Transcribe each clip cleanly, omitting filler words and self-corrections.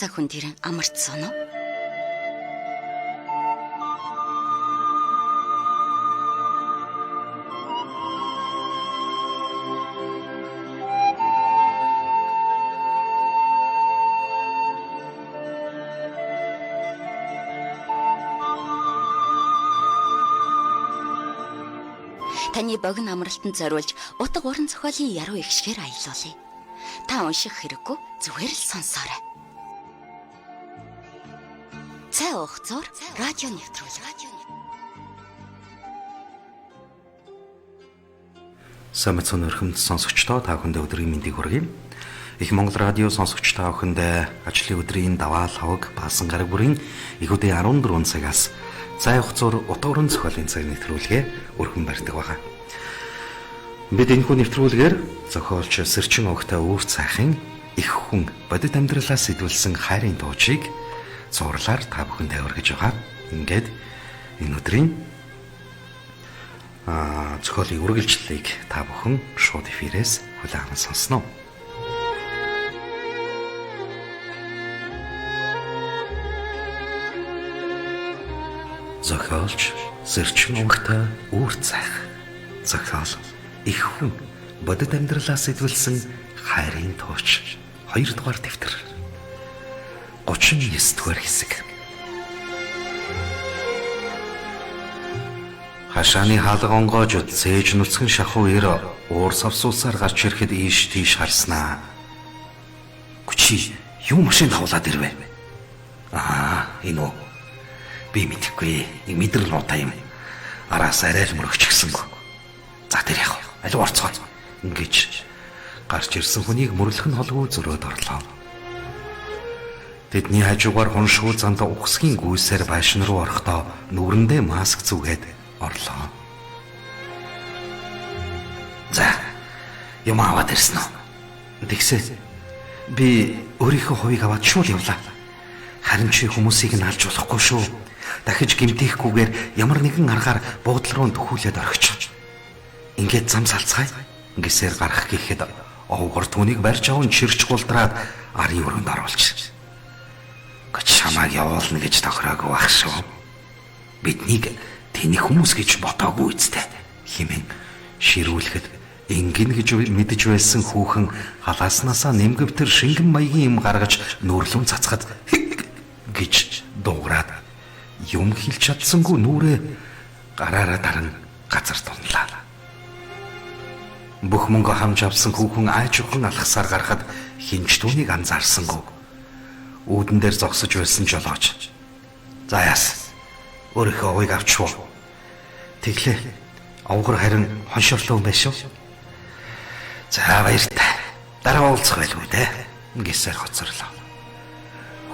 За хүн тэрэн амарцсан уу? Таны богино амралтанд зориулж утга уран зохиолын яруу ихшгээр аялуулъя. Та унших хэрэггүй, зүгээр л сонсоорой. Цай уух зур радио нэвтрүүлэг. Самцон өрхөмд сонсогчдоо та бүхэндээ өдрийн мэндийг хүргэе. Их Монгол радио сонсогч та бүхэндээ ажлын өдрийн даваа лавг баасан гараг бүрийн их үдийн 14 цагаас цай уух зур утга уран зохиолын цаг нэвтрүүлгээ өрхөн барьдаг байна. Бид энэхүү нэвтрүүлгээр зохиолч Сэрчин Огтой Үүр цайхын их хүн бодит амьдралаас сэтгүүлсэн хайрын дуучийг зурлаар та бүхэндээ өргөж байгаа. Ингээд энэ өдрийн зохиолын үргэлжлэлийг та бүхэн шууд эфирээс хүлээн сонсноо. Зохиолч Сэрчин Огтой Үүр цайх. Зохиол их хүн бодит амьдралаас сэтгүүлсэн хайрын тууч 2 дугаар дэвтэр 39 дугаар хэсэг. Хашааны хаалга онгоожод цээж нүцгэн шахуу ир уур савсуусаар гарч ирэхэд ийш тийш харснаа. Гүчи юу машин давуулаад ирвэ? Энэ үү? Би мэдэхгүй. Мэдрэл нуутай юм. Араас арай л мөрөгч гисэнгүү. За тэр яах вэ? Алуу орцгоо. Ингэж гарч ирсэн хүнийг мөрлөх нь холгүй зөрөөд орлоо. Тэдний хажуугаар хоншгүй занд ухсгийн гүйсээр байшин руу орохдоо нүрэндээ маск зүгээд орлоо. За юм аваад ирсэн үү? Тэгсээ би өөрийнхөө хувийг аваад шууд явлаа. Харин чи хүмүүсийг нь алж болохгүй шүү. Дахиж гэмтээхгүйгээр ямар нэгэн аргаар буудлын руу төхүүлээд орхиж. Ингээд зам салцгаая. Гисээр гарах гэхэд овгор түүнийг барьж аван чирч гулдраад арын өрөөнд оруулж. Гэч чамайг явуулна гэж тохироогүй байх шүү. Биднийг тэнийх хүмүүс гэж ботоогүй үстэй хэмээн ширүүлэхэд ингэн гэж мэдэж байсан хүүхэн халааснасаа нэмгэвтэр шингэн маягийн юм гаргаж нүрлүүн цацхад гэж дуугараад юм хэлж чадсангүй нүрээ гараараа даран газар тунлаа. Бүх мөнгө хамж авсан хүүхэн айжхан алхасаар гарахад хинч түүнийг анзаарсангүй. Үүдэн дээр зогсож байсан жолооч. За яас. Өөрийнхөө овыг авчвуу. Тэглээ. Овгор харин хоншорлоо юм байна шүү. За баяртай. Дараа уулзах байлгүй дээ. Гисээр хоцорлоо.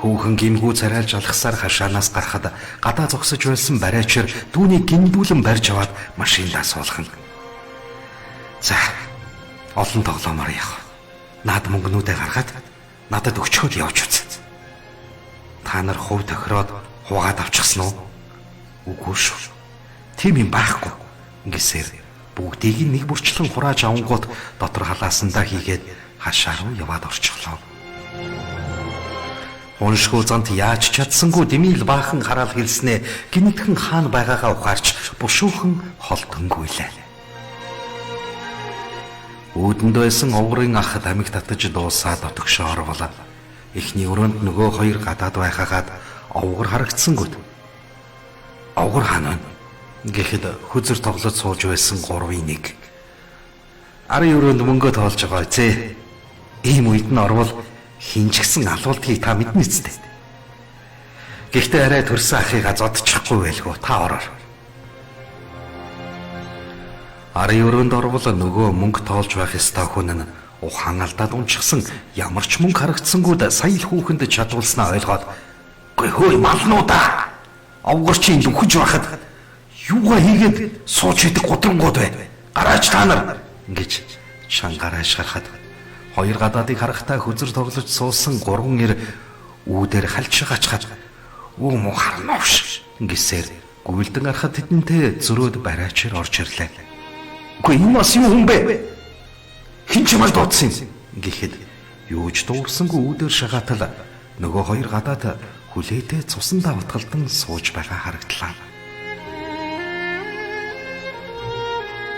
Хүүхэн гимгүү царайлж алхасаар хашаанаас гарахад гадаа зогсож байсан барайчаар түүнийг гимдүүлэн барьж аваад машиндаа суулгана. За олон тоглоомоор явах. Наад мөнгнүүдээ гаргаад надад өчгөөд явж үз. Та нар хувь тохироод хугаад авчихсан уу? Үгүй шүү. Тийм юм байхгүй. Ингэсээр бүгдийг нэг бүрчлэн хурааж авангууд дотор халаасандаа хийгээд хашаа руу яваад орчихлоо. Уншгүй зант яаж чадсангүй дэмийл баахан хараал хэлснээ гинэтхэн хаана байгаагаа ухаарч бушуухан холдонгүйлээ. Үүдэнд байсан овгорын ах дамиг татаж дуусаад отогшоо орволоо. Эхний өрөөнд нөгөө хоёр гадаад байхаагаад овгор харагдсангүйд. Овгор хаана вэ? Гэхэд хүзэр тоглож сууж байсан 3-1. Арын өрөөнд мөнгө тоолж байгаа зэ. Ийм үед нь орвол хинжгсэн алуултгийг та мэднэ үстэй. Гэхдээ арай төрсөн ахыгаа зодчихгүй байлгүй та ороор. Арын өрөөнд орвол нөгөө мөнгө тоолж байх ёстой хүн нь ухаан алдаад унчихсан ямар ч мөнгө харагдсангууд сая л хүүхэнд чадвалснаа ойлгоод "Гүй хөөе малнуудаа. Овгорчийн дүнхэж байхад юугаа хийгээд сууж идэг гудрангууд бай. Гараач та нар" гэж шангаар ашгарахад хоёр гадаадыг харахтаа хүзэр тоглож суусан 3 ир үүдээр хальж гачхад "Өө муу харнавш" гисээр гүйлдэн арахад тэдэнтэй зөрөөд барайчаар орж ирлээ. "Гүй энэ бас юу хүн бэ? Хин ч мал дуудсан" гэхэд юу ч дуурсангүй үүдээр шагаатал нөгөө хоёр гадаад хүлээдээ цусандаа утгалдан сууж байгаа харагдлаа.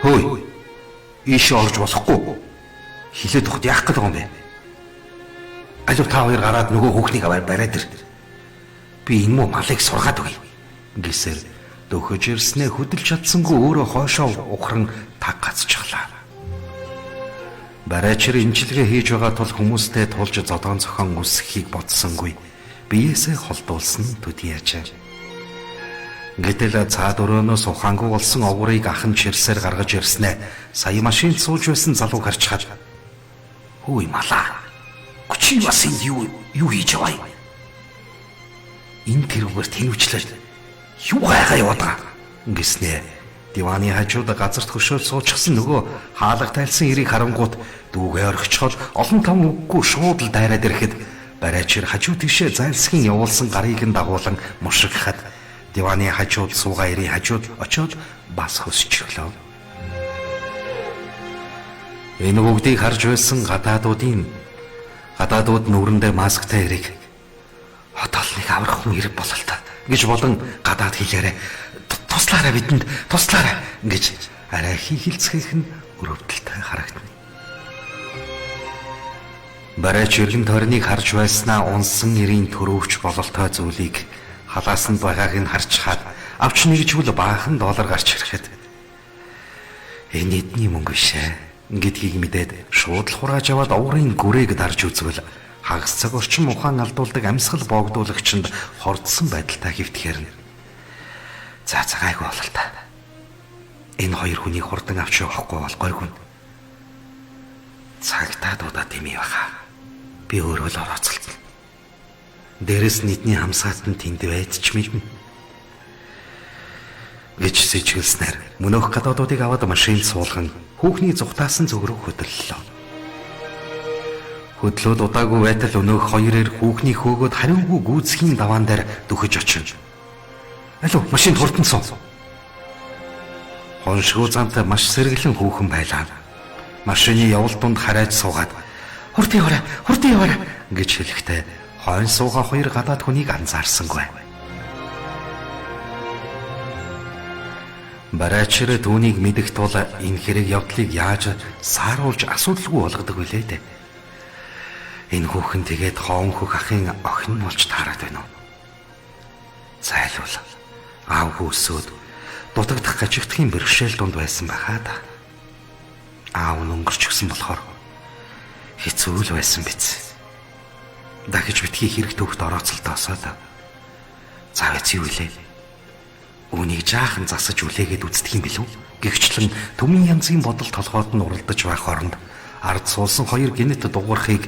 Хөөе. Ийш орж болохгүй. Хилээд тухд яах гээд байгаа юм бэ? Алуу та хоёр гараад нөгөө хүүхнийг аваад бариад ир. Би энэ муу малыг сургаад өгье. Гисээр дөхөж ирснээ хөдөлж чадсангүй өөрөө хойшоо ухран таг гацчихлаа. Барайчир имчилгээ хийж байгаа тул хүмүүстэй тулж зодоон зохион үсэхийг бодсонгүй. Биеэсээ холдуулсан төдий яжаа. Гэтэл цаад өрөөнөөс ухаангүй болсон оврыг ахын чирсээр гаргаж ирснэ. Сая машинд сууж байсан залуу харж хаад. Хөөе малаа. Чи бас энд юу хийж байгаа юм? Энэ тэрүүгээр тэнвчлээ. Юу гайхаа яваад байгаа гэснэ. Диваны хажууд газарт хөшөөл суучихсан нөгөө хаалга тайлсан эрийг харангуут дүүгээ орхичхол олон том үггүй шууд л дайраад ирэхэд барайчир хажуу тишээ зайлсхин явуулсан гарыг нь дагуулan мушигхад диваны хажууд суугаа эрийн хажууд очиод бас хөсчихлөө. Энэ бүгдийг харж байсан гадаадууд нүрэндээ масктай эрийг хотолныг аврах хүн ирэх болол та гэж болон гадаад хэлээрээ туслаарай бидэнд туслаарай гэж арай хихэлцгийх нь өрөвдөлтэй харагдана. Барайч өргөн тойрныг харж байснаа унсан эрийн төрөвч бололтой зүйлийг халаасанд байгааг нь харж хаад авч нэгжүүл баахан доллар гарч ирэхэд энэ эдний мөнгө бишээ гэдгийг мэдээд шууд л хурааж аваад оврын гүрээг дарж үзвэл хагас цаг орчим ухаан алдуулдаг амьсгал боогдуулагчинд хордсон байдалтай хэвтгэхэр нь. За цагаагүй болол та. Энэ хоёр хүнийг хурдан авч явахгүй бол гойгүй. Цагтаа дуудаад юм яхаа. Би өөрөө л орооцолтно. Дээрэс нийтний хамсаат нь тэнд байдч мэднэ. Гэж сэжгэлснээр мөнөөх гадаадуудыг аваад машинд суулган хүүхний зүхтаасан зүг рүү хөдлөлөө. Хөдлөөд удаагүй байтал өнөөх хоёроор хүүхний хөөгөөд хариугүй гүйцхийн даваан дээр дөхөж очив. Алуу машинд хурдан суу. Хоншгүй замтай маш сэргэлэн хүүхэн байлаа. Машины явал дунд харайж суугаад хурдан яваарай гэж хэлэхдээ хойно суугаа хоёр гадаад хүнийг анзаарсангүй. Барайчир түүнийг мэдэх тул энэ хэрэг явдлыг яаж сааруулж асуудалгүй болгодог вүлээ дээ. Энэ хүүхэн тэгээд хоон хөх ахын охин болж таарад байна уу? Зайлуул. Аавгүй өсөөд дутагдах гажигдхийн бэрхшээл дунд байсан байхаа да. Аав нь өнгөрч гисэн болохоор хэцүү л байсан биз. Дахиж битгий хэрэг төвхт орооцолтоосоо да. Заавал юу илээ? Үүнийг жаахан засаж үлээгээд үздэг юм билүү? Гэхдээ төмөн янзын бодол толгойд нь уралдаж байх оронд ард суулсан хоёр гинэт дуурахыг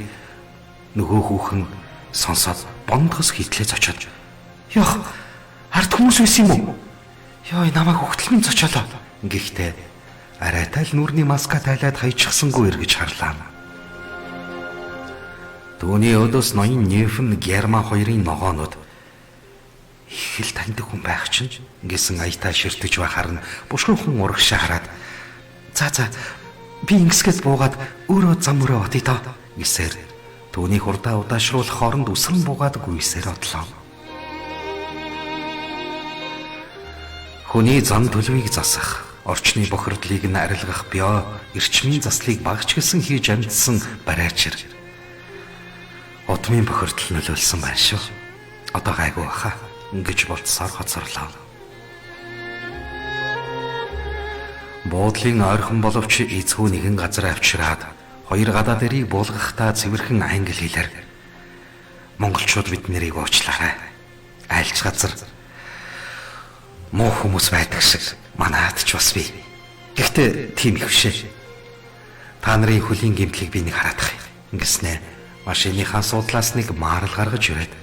нөгөө хүүхэн сонсоод бондгос хитлээ зочоод "Йох, ард хүмүүс байсан юм уу? Йой, намайг хөтөлмөн зочоолоо." Гэхдээ арайтай л нүрний маска тайлаад хаячихсангүй эргэж харлаа. Түүний өдөөс ноён Нефн Герман хоёрын ногоонууд их л таньдаг хүн байх чинь гэсэн аятаа ширтэж байхаар нь бушгүйхэн урагшаа хараад за би ингэсгээд буугаад өөрөө зам өрөө отъё тоо гэсээр түүний хурдаа удаашруулах хооронд үсрэн буугаад гүйсээр одлоо. Хүний зам төлөвийг засах, орчны бохирдлыг нь арилгах био эрчмийн заслыг багч гисэн хийж амьдсан барайчир. Удмын бохирдол нөлөөлсөн байна шүү. Одоо гайгүй баха гэж болцсоор хоцорлоо. Буудлын ойрхон боловч эзгүй нэгэн газар авчираад хоёр гадаад эрийг буулгахдаа цэвэрхэн англи хэлээр "Монголчууд бид нарыг уучлаарай. Айлч газар муу хүмүүс байдаг шиг манайд ч бас бий. Гэхдээ тийм их бишээ. Та нарын хөлийн гэмтлийг би нэг хараадах юм" гэснээр машиныхаа суудлаас нэг маарал гаргаж ирээд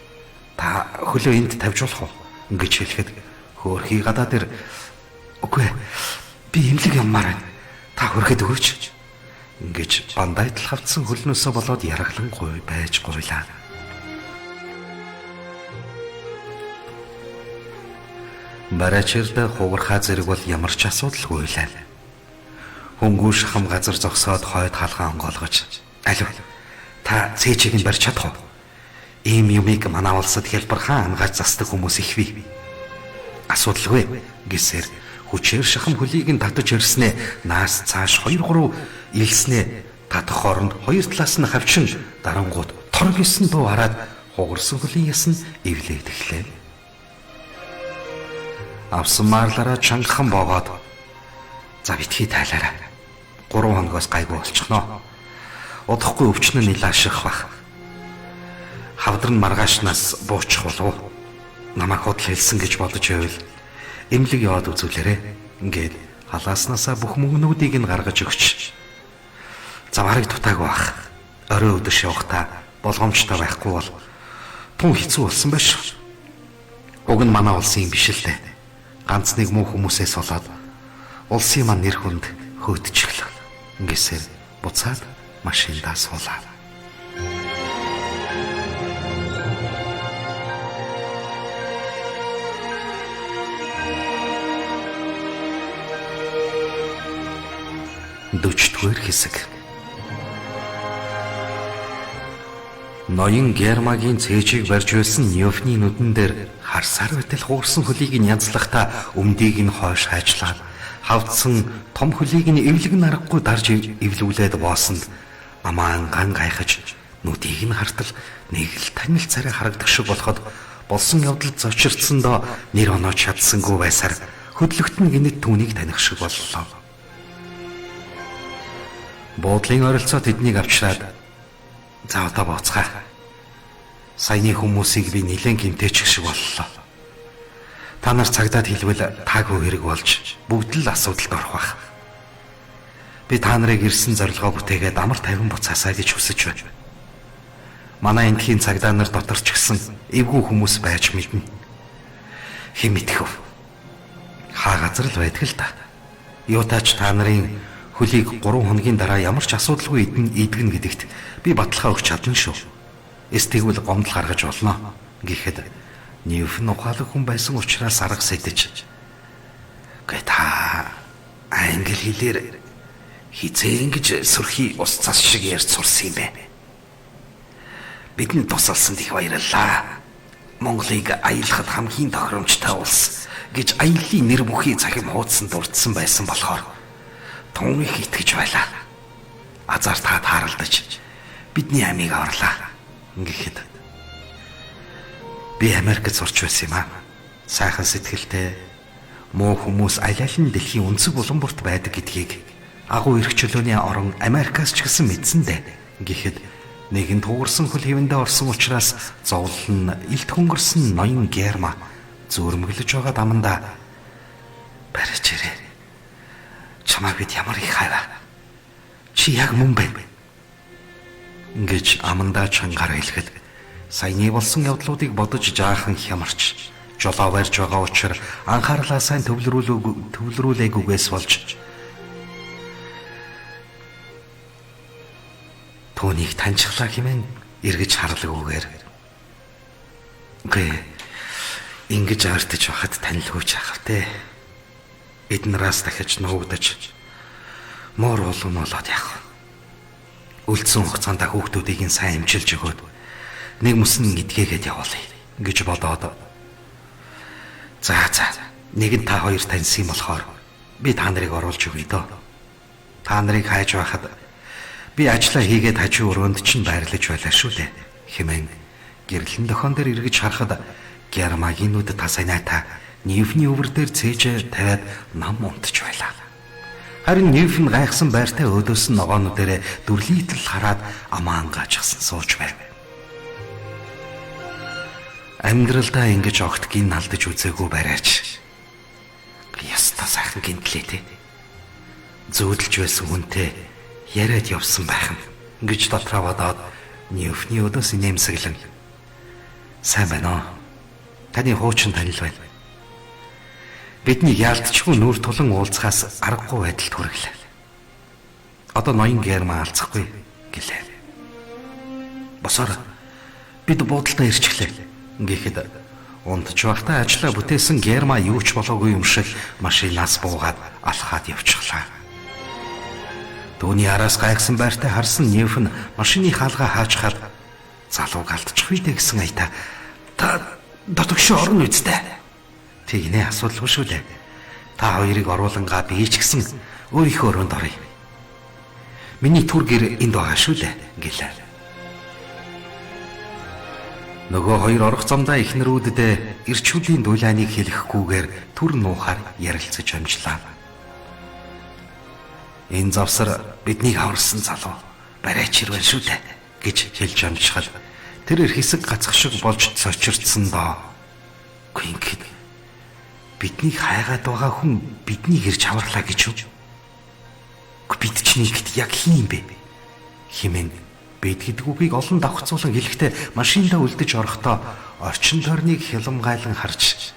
"Та хөлөө энд тавьж болох уу?" гэж хэлэхэд хөөрхий гадаа дээр "Үгүй, би имлэг яммаар байна. Та хөрөхөд өгөөч" гэж бандайтал хавцсан хөлнөөсөө болоод яраглан гуй байж гуйлаа. Барайчирд хугархаа зэрэг бол ямар ч асуудалгүй лээ. Хөнгүү шахам газар зогсоод хойд хаалгаа онгоолгож "Алуу, та цээжийг нь барьж чадах уу? Ийм юмыг манай улсад хялбархан ангааж засдаг хүмүүс их бий. Асуудалгүй гэсээр хүчээр шахам хөлийг нь татаж ирснээ наас цааш 2-3 илснээ татах оронд хоёр талаас нь хавчин дарангууд тор гисэн дуу хараад хугарсан хөлийн ясн эвлээд эхлэв. Авсан маарлаараа чангахан боогоод за битгий тайлаарай. 3 хоногоос гайгүй болчихноо. Удахгүй өвчнө нилааших бах. Хавдар нь маргаашнаас буучих болов. Намайг худал хэлсэн гэж бодож байвал эмнэлэг яваад үзүүлээрэй. Ингээд халааснасаа бүх мөнгнүүдийг нь гаргаж өгч. Заварыг дутаагүй бах. Орой өдөр явахдаа болгоомжтой байхгүй бол тун хэцүү болсон байж. Уг нь манай улсын юм биш л дээ. Ганц нэг муу хүмүүсээс болоод улсын маань нэр хүнд хөөдчихлөө. Ингэсээр буцаад машиндаа суулаа. Дөрөвдүгээр хэсэг. Ноён Гермагийн цээжийг барьж байсан Ньёфны нүдэн дээр харсаар байтал хуурсан хөлийг нь янзлахдаа өмдийг нь хойш хайчлаад хавцсан том хөлийг нь эвлэг нарахгүй дарж эвлүүлээд боосонд амаан ган гайхаж нүдийг нь хартал нэг л танил царай харагдах шиг болоход болсон явдал зочирдсондоо нэр оноо чадсангүй байсаар хөдлөгт нь гинэт түүнийг таних шиг боллоо. Буудлын оролцоо тэднийг авчраад за одоо бооцгаа. Саяны хүмүүсийг би нэлээд гимтээчих шиг боллоо. Та нар цагдаад хэлвэл таагүй хэрэг болж бүгд л асуудалд орох байх. Би та нарыг ирсэн зорилгоо бүтээгээд амар тайван буцаасаа гэж хүсэж байна. Манай эндхийн цагдаа нар дотор ч гэсэн эвгүй хүмүүс байж мэднэ. Хэм итгэв. Хаа газар л байдаг л та. Юутаач та нарын хөлийг 3 хоногийн дараа ямар ч асуудалгүй идэгнэ гэдэгт би баталгаа өгч чадна шүү. Эстэгвэл гомдол гаргаж болно. Гэхэд Ньёфн ухаалаг хүн байсан учраас арга сэдэж. Гэ та англи хэлээр хизээ ингэж сөрхий ус цас шиг ярьж сурсан юм бэ. Бидний тусалсанд их баярлалаа. Монголыг аялахад хамгийн тохиромжтой улс гэж аяллаа нэр бүхий захим хуудсан дурдсан байсан болохоор тун их итгэж байлаа. Азар та тааралдаж бидний амийг аварлаа. Ингээд би Америкт сурч байсан юм аа. Сайхан сэтгэлтэй муу хүмүүс аль-аль нь дэлхийн өнцөг булан бүрт байдаг гэдгийг агуу эрх чөлөөний орон Америкаас ч гэсэн мэдсэн дээ. Гэхэд нэгэн туурсан хөл хэвэндээ орсон учраас зовлол нь илт хөнгөрсөн ноён Герма зөөрмөглөж байгаа дамандаа барьж ирээ. Чамайг бид ямар их хайваа. Чи яг мөн бэ? Ингэж амандаа чангаар хэлэхэд саяны болсон явдлуудыг бодож жаахан хямарч жолоо барьж байгаа учраас анхаарлаа сайн төвлөрүүлээгүйгээс болж түүнийг таньчлаа хэмээн эргэж харлаагүйгээр үгүй ингэж артж байхад танилгүйч ахав те. Эднээс дахиж нуугдаж муур болон болоод явах. Үлдсэн хугацаанд хүүхдүүдийг нь сайн эмчилж өгөөд нэг мөсөн идгээгээд явуулъя гэж бодоод. За нэг нь та хоёр таньсан юм болохоор би та нарыг оруулж өгье дөө. Та нарыг хайж байхад би ажиллаа хийгээд хажуу өрөөнд чинь байрлаж байлаа шүү дээ хэмээн гэрлэн дохион дээр эргэж харахад Гермагийн нүд тасайнаа та Ньёфны өвөр дээр цээж тавиад нам унтж байлаа. Харин Ньёфн гайхсан байртай өөдөөс нь ногоонуудаараа дүрлийтэл хараад амаан гажгсан сууж байв. Амьдралдаа ингэж огт гин алдаж үзээгүй барайч. Яста сайхан гинтлээ те. Зөөдөлж байсан хүнтэй яриад явсан байх юм гэж дотроо бодоод Ньёфны өдөөс нэмсэглэн. Сайн байна уу? Таны хуучин танил байна. Бидний яалтчгүй нүүр тулан уулзахаас аргагүй байдалд хүрэглээ. Одоо ноён Герма алцахгүй гэлээ. Босоор бид буудалтаа ирчихлээ. Ингээд унтж байхдаа ажлаа бүтээсэн Герма юу ч болоогүй юм шиг машинаас буугаад алхаад явчихлаа. Төвний араас гайхсан байртай харсан Ньёфн машины хаалгаа хаачхаад залууг алдчих үедээ гэсэн аятаа та дотогшоо орно үсттэй. Тэгнэ асуудалгүй шүү дээ. Та хоёрыг оруулангаа би ч гэсэн өөрийнхөө өрөөнд оръё. Миний түр гэр энд байгаа шүү дээ гэлээ. Нөгөө хоёр орох замдаа эхнэрүүдэд ирчүүдийн дулааныг хэлэхгүйгээр түр нуухаар ярилцаж амжлаа. Энэ завсар биднийг аварсан залуу барайч ирвэн шүү дээ гэж хэлж амжихад тэр хэсэг гацх шиг болж цочирдсан доо. Гүнгэд биднийг хайгаад байгаа хүн биднийг ирж аварлаа гэж үү? Бид ч нэгт яг хин юм бэ? Химэн бид гэдгүүгийг олон давхцуулан хэлэхдээ машиндаа үлдэж орохдоо орчин тойрныг хялмгайлан харж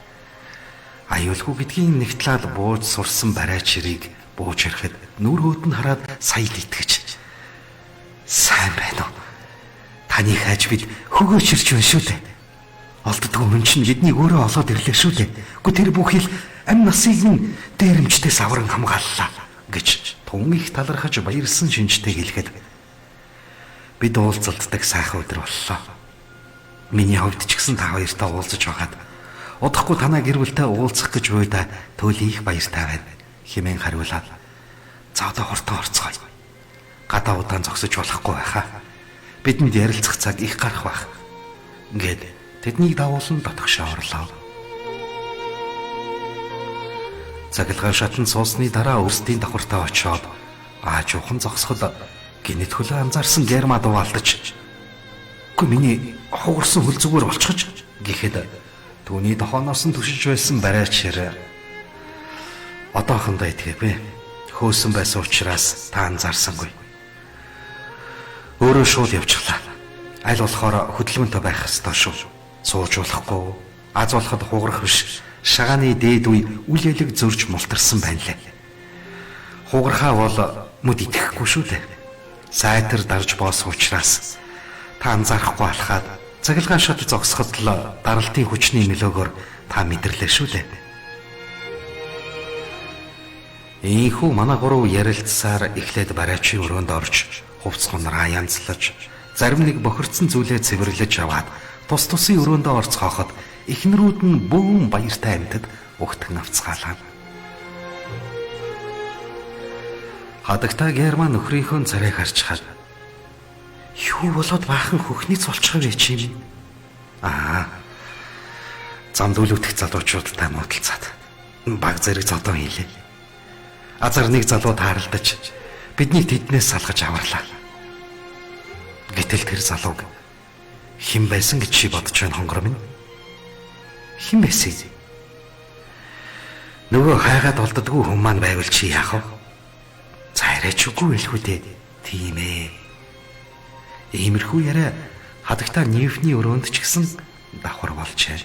аюулгүй гэдгийг нэгтлаад бууж сурсан барайчрыг бууж ирэхэд нүр хөөд нь хараад сая итгэж сайн байна уу? Таны хайж бид хөгөөч ирж байна шүү дээ. Олддгүй хүн чинь биднийг өөрөө олоод ирлээ шүү дээ. Гэхдээ тэр бүхий л амь насыг нь дээрэмчдээс авран хамгааллаа гэж тун их талархаж баярлсан шинжтэй хэлэхэд бид уулзалддаг сайхан өдөр боллоо. Миний хувьд ч гэсэн та хоёртай уулзаж байгаад удахгүй танаа гэр бүлтэй уулзах гэж буйда төөл их баяртай байна хэмээн хариулаад за одоо хурдан орцгоё. Гадаа удаан зогсож болохгүй байхаа. Бидэнд ярилцах цаг их гарах байх. Ингээд тэднийг дагуулсан дотгошоо орлоо. Цагилгаан шатанд суусны дараа өрсдийн давхартаа очиод аажуухан зогсоход гинэт хөлөө анзаарсан гермад алдаж "Гү миний хугарсан хөл зүгээр болчихж" гэхэд түүний дохооноос нь түшиж байсан барайчээр "Одоохондоо итгэв. Хөөсөн байсан учраас та анзаарсангүй. Өөрөө шууд явчихлаа. Аль болохоор хөдөлгөөнтэй байх ёстой шүү. Сууж болохгүй. Аз болоход хугарах биш. Шагааны дээд үе үл ялэг зөрж мултарсан байна лээ. Хугархаа бол мөд итгэхгүй шүү дээ. Сайтар дарж боосон учраас та анзаарахгүй алхаад цагилгаан шат зогсоход л даралтын хүчний нөлөөгөөр та мэдэрлээ шүү дээ. Ийхүү манай гурав ярилцсаар эхлээд барайчийн өрөөнд орж хувцсгонороо янзлаж зарим нэг бохирдсан зүйлээ цэвэрлэж аваад тус тусын өрөөндөө орцгооход эхнэрүүд нь бөөн баяртай амьтад угтан авцгаалаа. Хадагтаа герман нөхрийнхөө царайг харж хаад юу болоод баахан хөхнийц болчихоо вэ чи юм? Замдуулуудах залуучуудтай муудалцаад баг зэрэг зодон хийлээ. Азар нэг залуу тааралдаж биднийг тэднээс салгаж аварлаа. Гэтэл тэр залууг хэн байсан гэж чи бодож байна хонгор минь? Хэн байсан? Нөгөө хайгаад олддгүй хүн маань байвал чи яах вэ? Цайраач үгүй байлгүй дээ. Тийм ээ. Иймэрхүү яриа хадагтаа Ньюфний өрөөнд ч гэсэн давхар болжээ.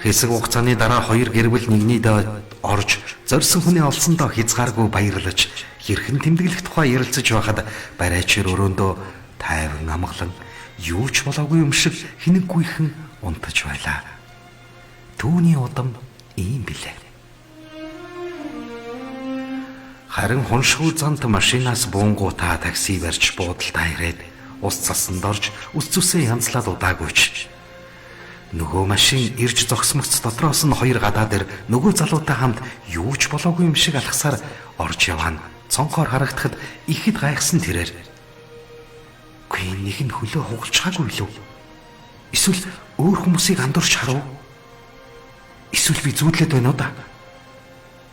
Хэсэг хугацааны дараа хоёр гэр бүл нэгний доо орж зорьсон хүний олсондоо хязгааргүй баярлаж хэрхэн тэмдэглэх тухай ярилцаж байхад барайчээр өрөөндөө тайван амгалан юу ч болоогүй юм шиг хинэггүйхэн унтаж байлаа. Түүний удам ийм билээ. Харин хоншгүй зант машинаас буунгуудаа такси барьж буудалтаа ирээд ус цасанд орж ус зүсээ янзлаад удаагүйч. Нөгөө машин ирж зогсмогц дотроос нь хоёр гадаа дээр нөгөө залуутай хамт юу ч болоогүй юм шиг алхасаар орж яваана. Цонхоор харагдахад ихэд гайхсан тэрээр "Гүй нэг нь хөлөө хугалчаагүй лүү? Эсвэл өөр хүмүүсийг андуурч харав? Эсвэл би зүудлээд байна уу да?"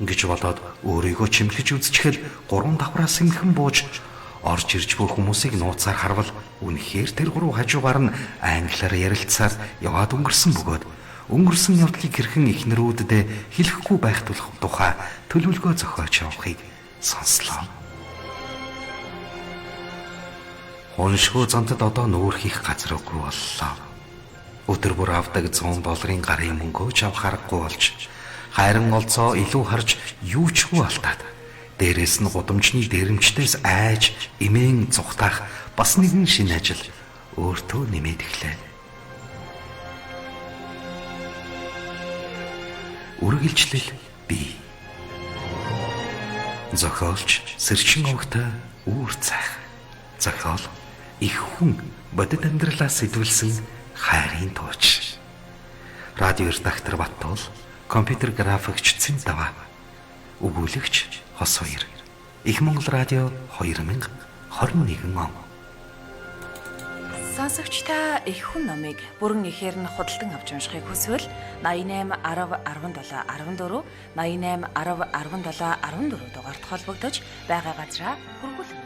гэж бодоод өөрийгөө чимлэж үзчихэл гурван давхраас сэмхэн бууж орж ирж буй хүмүүсийг нууцаар харвал үнэхээр тэр гурав хажуугаар нь англиар ярилцаад яваад өнгөрсөн бөгөөд өнгөрсөн явдлыг хэрхэн эхнэрүүдэд хэлэхгүй байх тухай төлөвлөгөө зохиож явахыг сонслоо. Хоншгүй зантад одоо нүүр хийх газар үгүй боллоо. Өдөр бүр авдаг $100 гарын мөнгөө ч авах аргагүй болж хайран олцоо илүү харж юу чгүй алдаад дээрээс нь гудамжны дээрэмчдээс айж эмээн зүхтаах бас нэгэн шинэ ажил өөртөө нэмээд эхлэв. Үргэлжлэл бий. Зохиолч Сэрчин огтой үүр цайх. Зохиол их хүн бодит амьдралаас сэтвэлсэн хайрын тууч. Радио редактор Баттуул, компьютер графикч Цэндава, өгүүлэгч Хос хоёр. Их Монгол радио 2021 он. Сонсогчдаа их хүн номыг бүрэн ихээр нь худалдан авч уншихыг хүсвэл 88 10 17 14 88 10 17 14 дугаард холбогдож байгаа газраа хүргүүлнэ.